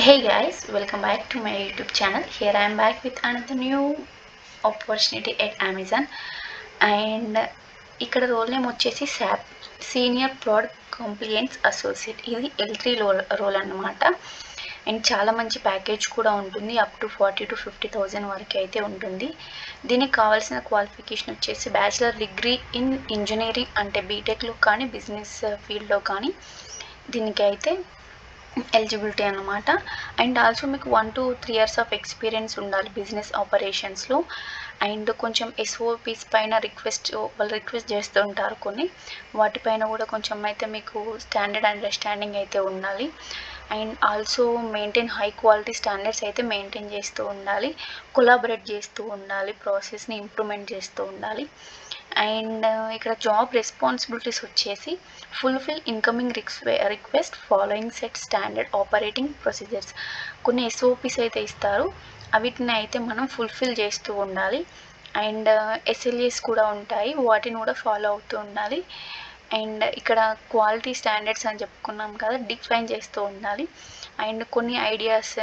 Hey guys, welcome back to my YouTube channel. Here I am back with another new opportunity at Amazon. And ఇక్కడ role name వచ్చేసి SAP senior product compliance associate. ఇది L3 role అన్నమాట. And చాలా మంచి package కూడా ఉంటుంది, up to 40 to 50,000 వరకు అయితే ఉంటుంది. దీనికి కావాల్సిన క్వాలిఫికేషన్ వచ్చేసి బ్యాచిలర్ డిగ్రీ ఇన్ ఇంజనీరింగ్, అంటే బీటెక్లో కానీ బిజినెస్ ఫీల్డ్లో కానీ దీనికి అయితే ఎలిజిబిలిటీ అనమాట. అండ్ ఆల్సో మీకు 1 to 3 years ఆఫ్ ఎక్స్పీరియన్స్ ఉండాలి బిజినెస్ ఆపరేషన్స్లో. అండ్ కొంచెం SOPs పైన వాళ్ళు రిక్వెస్ట్ చేస్తూ ఉంటారు కొన్ని, వాటిపైన కూడా కొంచెం అయితే మీకు స్టాండర్డ్ అండర్స్టాండింగ్ అయితే ఉండాలి. And also maintain high quality standards అయితే మెయింటైన్ చేస్తూ ఉండాలి, కొలాబరేట్ చేస్తూ ఉండాలి, ప్రాసెస్ని ఇంప్రూవ్మెంట్ చేస్తూ ఉండాలి. అండ్ ఇక్కడ జాబ్ రెస్పాన్సిబిలిటీస్ వచ్చేసి fulfil incoming request following set standard operating procedures. కొన్ని SOPs అయితే ఇస్తారు, వీటిని అయితే మనం ఫుల్ఫిల్ చేస్తూ ఉండాలి. అండ్ SLAs కూడా ఉంటాయి, వాటిని కూడా ఫాలో అవుతూ ఉండాలి. అండ్ ఇక్కడ క్వాలిటీ స్టాండర్డ్స్ అని చెప్పుకున్నాం కదా, డిఫైన్ చేస్తూ ఉండాలి. అండ్ కొన్ని ideas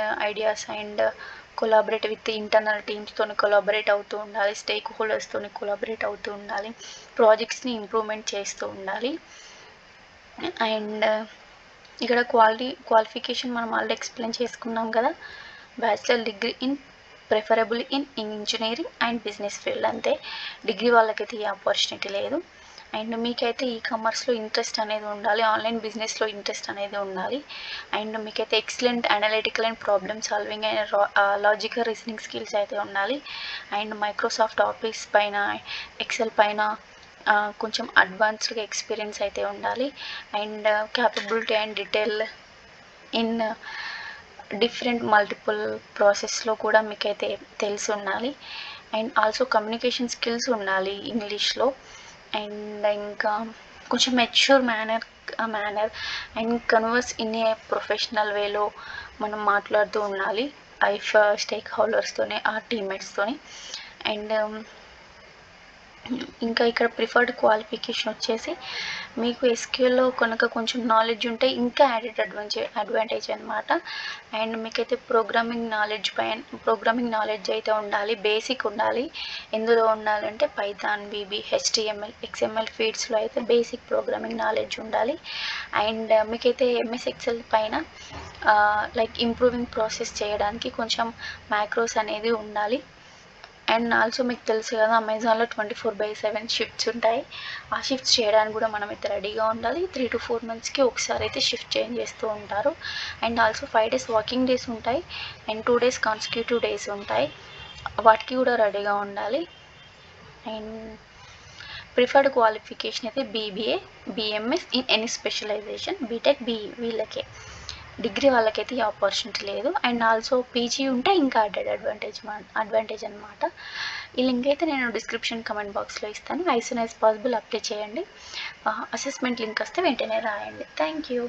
and collaborate with internal టీమ్స్తో కొలాబరేట్ అవుతూ ఉండాలి, స్టేక్ హోల్డర్స్తో కొలాబరేట్ అవుతూ ఉండాలి, ప్రాజెక్ట్స్ని ఇంప్రూవ్మెంట్ చేస్తూ ఉండాలి. అండ్ ఇక్కడ క్వాలిఫికేషన్ మనం ఆల్రెడీ ఎక్స్ప్లెయిన్ చేసుకున్నాం కదా, bachelor degree in preferable in engineering and business field. అంతే, డిగ్రీ వాళ్ళకైతే ఈ ఆపర్చునిటీ లేదు. అండ్ మీకైతే కామర్స్లో ఇంట్రెస్ట్ అనేది ఉండాలి, ఆన్లైన్ బిజినెస్లో ఇంట్రెస్ట్ అనేది ఉండాలి. అండ్ మీకైతే excellent analytical and problem solving and logical reasoning skills అయితే ఉండాలి. అండ్ మైక్రోసాఫ్ట్ ఆఫీస్ పైన, ఎక్సెల్ పైన కొంచెం అడ్వాన్స్డ్గా ఎక్స్పీరియన్స్ అయితే ఉండాలి. And capability and detail in different multiple ప్రాసెస్లో కూడా మీకైతే తెలిసి ఉండాలి. అండ్ ఆల్సో కమ్యూనికేషన్ స్కిల్స్ ఉండాలి ఇంగ్లీష్లో. అండ్ ఇంకా కొంచెం mature manner and converse in a professional వేలో మనం మాట్లాడుతూ ఉండాలి స్టేక్ హోల్డర్స్తోని, టీమ్మేట్స్తోని. అండ్ ఇంకా ఇక్కడ ప్రిఫర్డ్ క్వాలిఫికేషన్ వచ్చేసి మీకు SQLలో కనుక కొంచెం నాలెడ్జ్ ఉంటే ఇంకా యాడెడ్ అడ్వాంటేజ్ అనమాట. అండ్ మీకైతే ప్రోగ్రామింగ్ నాలెడ్జ్ అయితే ఉండాలి, బేసిక్ ఉండాలి. ఎందులో ఉండాలంటే పైథాన్, VB, HTML, XML ఫీడ్స్లో అయితే బేసిక్ ప్రోగ్రామింగ్ నాలెడ్జ్ ఉండాలి. అండ్ మీకైతే MS Excel పైన లైక్ ఇంప్రూవింగ్ ప్రాసెస్ చేయడానికి కొంచెం మ్యాక్రోస్ అనేది ఉండాలి. అండ్ ఆల్సో మీకు తెలుసు కదా, అమెజాన్లో 24/7 షిఫ్ట్స్ ఉంటాయి. ఆ షిఫ్ట్స్ చేయడానికి కూడా మనం అయితే రెడీగా ఉండాలి. 3 to 4 monthsకి ఒకసారి అయితే షిఫ్ట్ చేంజ్ చేస్తూ ఉంటారు. And also 5 days working days ఉంటాయి అండ్ 2 days కాన్సిక్యూటివ్ డేస్ ఉంటాయి, వాటికి కూడా రెడీగా ఉండాలి. అండ్ ప్రిఫర్డ్ క్వాలిఫికేషన్ అయితే BBA, BMS in any specialization, BTech, BE వీళ్ళకే. డిగ్రీ వాళ్ళకైతే ఈ ఆపర్చునిటీ లేదు. అండ్ ఆల్సో PG ఉంటే ఇంకా అడ్డెడ్ అడ్వాంటేజ్ అనమాట. ఈ లింక్ అయితే నేను డిస్క్రిప్షన్ కమెంట్ బాక్స్లో ఇస్తాను. As soon as possible apply చేయండి. అసెస్మెంట్ లింక్ వస్తే వెంటనే రాయండి. Thank you.